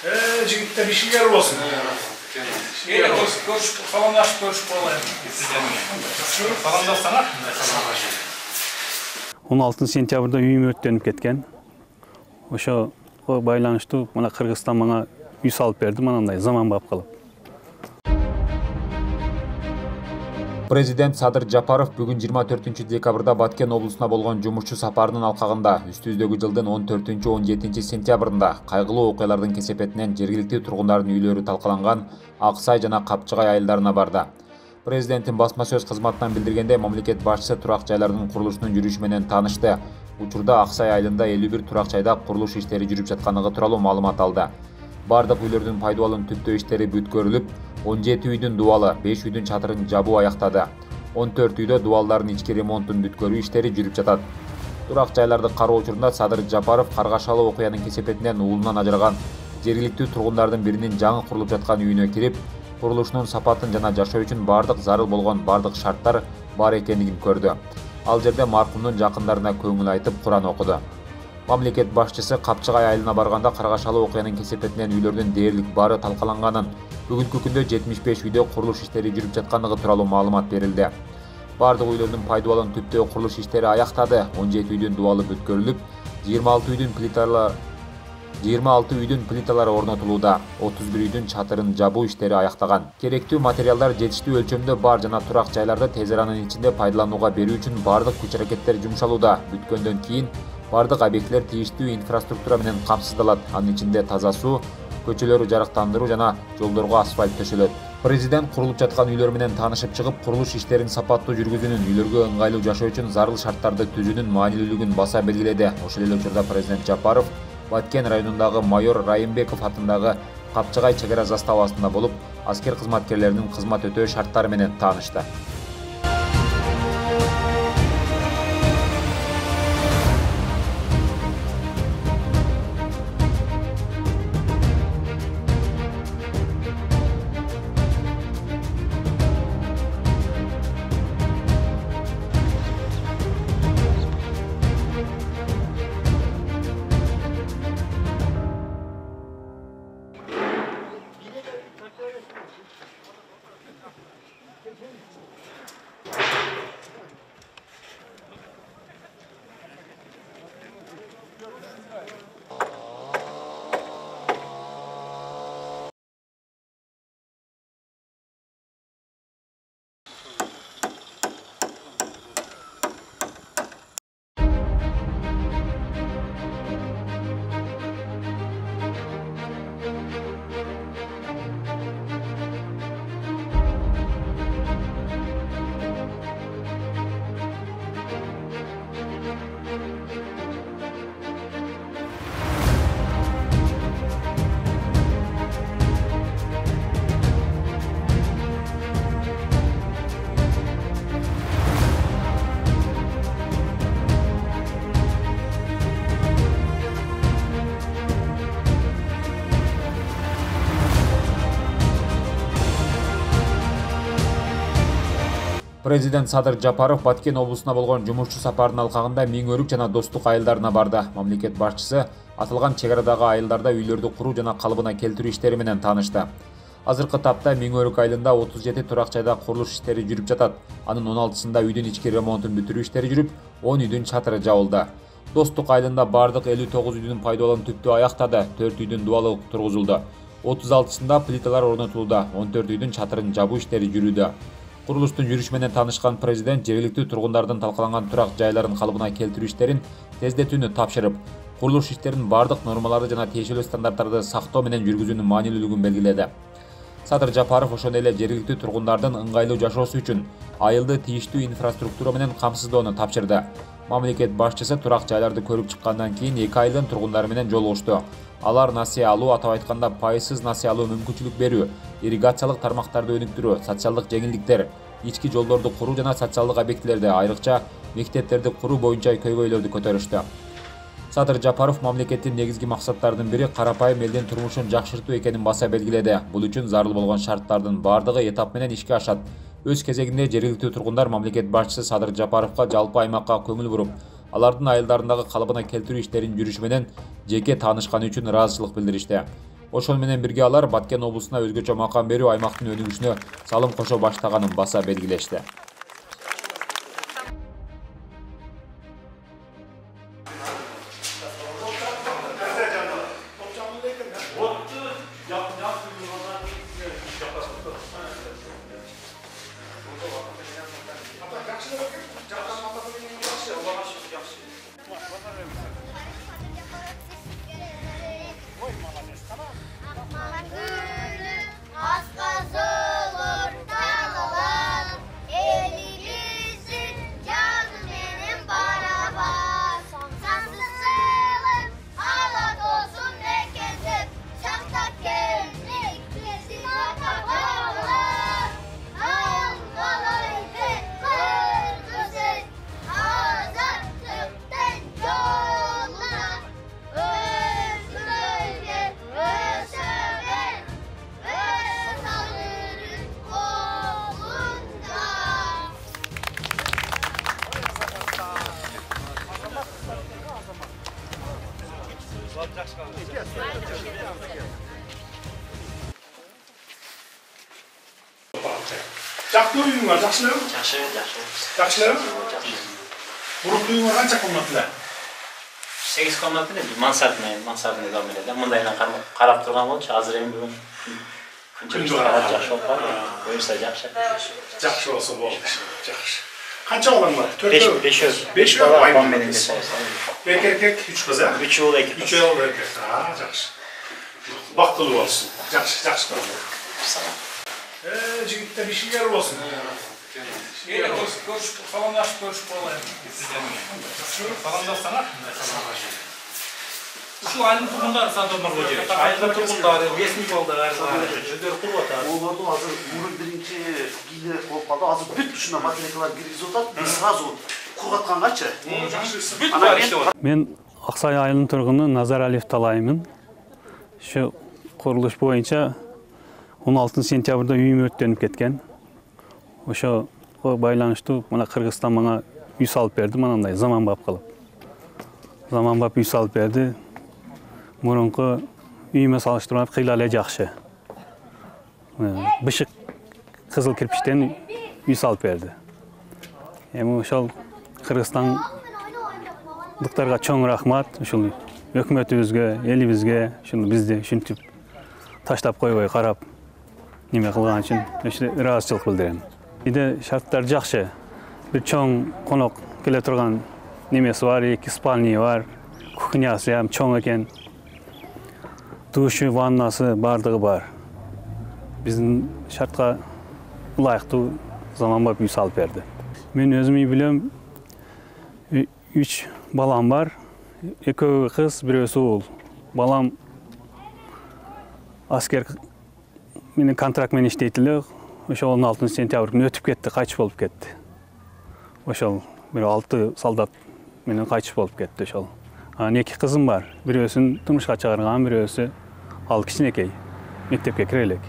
Жігіттер işler olsun. Falandaşıp görüşüp olayım. Falandaşsana. 16 sentябрда үйім өрттеніп кеткен. Ошо байланыштуу мына Кыргызстан мага үй салып берди, мынандай заманбап кылып. Президент Садыр Жапаров бүгін 24 декабрда Баткен облысына болған жұмысчу сапарынын алкагында үстүбүздөгү жылдын 14-17 сентябрында кайгылуу окуялардын кесепетинен жергиликтүү тургундардын үйлөрү талкаланган Аксай жана Капчыгай айылдарына барды. Президенттин басма сөз кызматынан билдиргенде, мамлекет башчысы турак жайлардын курулушунун жүрүшү менен таанышты. Учурда Аксай айылында 51 турак жайда курулуш иштери жүрүп жаткандыгы тууралуу маалымат алды. Бардык үйлөрдүн пайдалануу түптөө иштери бүткөрүлүп, 17 үйдүн дубалы, 5 үйдүн чатырын жабуу аяктады. 14 үйдө дубалдардын ички ремонтун бүткөрүү иштери жүрүп жатат. Турак жайларды кароо учурунда Садыр Жапаров каргашалуу окуянын кесепетинен уулунан ажыраган жергиликтүү тургундардын биринин жаңы курулуп жаткан үйүнө кирип, курулушунун сапатын жана жашоо үчүн бардык зарыл болгон бардык шарттар бар экендигин көрдү. Ал жерде маркумдун жакындарына көңүл айтып Куран окуду. Мамлекет башчысы Капчыгай айылына барганда каргашалуу окуянын кесепетинен үйлөрдүн дээрлик бары талкаланганын, бүгүнкү күндө 75 үйдө курулуш иштери жүрүп жаткандыгы тууралуу маалымат берилди. Бардык үйлөрдүн пайдалануу түптөө курулуш иштери аяктады. 17 үйдүн дубалы бүткөрүлүп, 26 үйдүн плиталары орнотулууда, 31 үйдүн чатырын жабуу иштери аяктаган. Керектүү материалдар жетиштүү өлчөмдө бар жана турак жайларды тез аранын ичинде пайдаланууга берүү үчүн бардык күч-аракеттер жумшалууда. Бүткөндөн кийин бардык объектилер тийиштүү инфраструктура менен камсыздалат. Анын ичинде таза суу, көчөлөрү жарыктандыруу жана жолдорго асфальт төшөлөт. Президент курулуп жаткан үйлөр менен таанышып чыгып, курулуш иштерин сапаттуу жүргүзүүнүн, үйлөргө ыңгайлуу жашоо үчүн зарыл шарттарды түзүүнүн маанилүүлүгүн баса белгиледи. Ошол эле учурда президент Жапаров Баткен районундагы майор Райымбеков атындагы Капчыгай чек ара заставасында болуп, аскер кызматкерлеринин кызмат өтөө шарттары менен таанышты. Президент Садыр Жапаров Баткен облусуна болгон жумушчу сапарынын алкагында Миңөрүк жана Достук айылдарына барды. Мамлекет башчысы аталган чек арадагы айылдарда үйлөрдү куруу жана калыбына келтирүү иштери менен таанышты. Азыркы тапта Миңөрүк айылында 37 турак жайда курулуш иштери жүрүп жатат. Анын 16-сында үйдүн ички ремонтун бүтүрүү иштери жүрүп, 10 үйдүн чатыры жабылды. Достук айылында бардык 59 үйдүн пайдалануу түптөө аяктады, 4 үйдүн дубалы тургузулду. 36-сында плиталар орнотулууда, 14 үйдүн чатырын жабуу иштери жүрүүдө. Курулуштун жүрүшү менен таанышкан президент жергиликтүү тургундардын талкаланган турак жайларын калыбына келтирүү иштерин тездетүүнү тапшырып, курулуш иштеринин бардык нормаларды жана тиешелүү стандарттарды сактоо менен жүргүзүүнүн маанилүүлүгүн белгиледи. Садыр Жапаров ошондой эле жергиликтүү тургундардын ыңгайлуу жашоосу үчүн айылды тийиштүү инфраструктура менен камсыздоону тапшырды. Мамлекет башчысы турак жайларды көрүп чыккандан кийин 2 айылдын тургундары менен жолугушту. Алар насыя алуу, атап айтканда пайызсыз насыя алуу мүмкүнчүлүк берүү, ирригациялык тармактарды өнүктүрүү, социалдык жеңилдиктер, ички жолдорду куруу жана социалдык объектилерди, айрыкча мектептерди куруу боюнча көйгөйлөрдү көтөрүштү. Садыр Жапаров мамлекеттин негизги максаттарынын бири карапайым элдин турмушун жакшыртуу экенин баса белгиледи. Бул үчүн зарыл болгон шарттардын бардыгы этап менен ишке ашат. Өз кезегинде жергиликтүү тургундар мамлекет башчысы Садыр Жапаровго жалпы аймакка көңүл буруп, алардын айылдарындагы калыбына келтирүү иштеринин жүрүшү менен жеке таанышканы үчүн ыраазычылык билдиришти. Ошол менен бирге алар Баткен облусуна өзгөчө макам берүү аймактын өнүгүшүнө салым кошо баштаганын баса белгилешти. Жакты үйүңөр жакшылабы? Жакшы. Жакшылабы? Бурукты үйүңөр канча комнаталы? 8 комнаталы, мансардный дом эле. Мындайынан карап турган болчу. Азыр эми бүгүн күнчө карап жакшы болуп калды. Буюрса жакшы. Жакшы болсо болду. Жакшы. Канча балаң бар? 5 5 бала менен. Эки эркек, 3 кыз, а? 3 уул, 2 3 уул эркек. Жакшы. Бактылуу болсун. Жакшы болду. Жигиттер ишиңер болсун. Саламдашып көрүшүп болайын. Саламдашсаңар. Ушул айылдын тургундары сандыр бар го. Айылдын тургундары, ресми балдар, өздөрү куруп атат. Оларды азыр мурун биринчи кийде болуп калды. Азыр бүт ушуна материалдар киргизип атат. Биз сразу куруп аткангачы. Бүт бар иштеп атат. Мен Аксай айылынын тургуну Назаралиев Талаймын. Şu kuruluş boyunca 16 sentyabrda үйüm өрттөнүп кеткен. Ошо байланыштуу мына Кыргызстан мага үй салып берди, мынандай заманбап кылып. Заманбап үй салып берди. Мурунку үйүмө салыштырмап кыйла эле жакшы. Бышык кызыл кирпичтен үй салып берди. Эми ошол Кыргызстандыктарга чоң рахмат, ушул өкмөтүбүзгө, элибизге, ушуну бизди ушинтип таштап койбой карап неме кылган үчүн ыраазычылык билдирем. Биде шарттар жакшы. Бир чоң конок келе турган немеси бар, 2 спальни бар, кухнясы ham чоң экен. Душу, ваннасы бардыгы бар. Биздин шартка ылайыктуу заманбап үй салып берди. Мен өзүм үй билем, 3 балам бар. Экөө кыз, бирөөсү уул. Балам аскер менен контракт менен иштейт эле. Ошол 16 сентябрь күнү өтүп кетти, кайтыш болуп кетти. Ошол бир 6 солдат менен кайтыш болуп кетти ошол. Анан 2 кызым бар. Бирөөсүн турмушка чыгарган, бирөөсү ал кичинекей. Мектепке кире элек.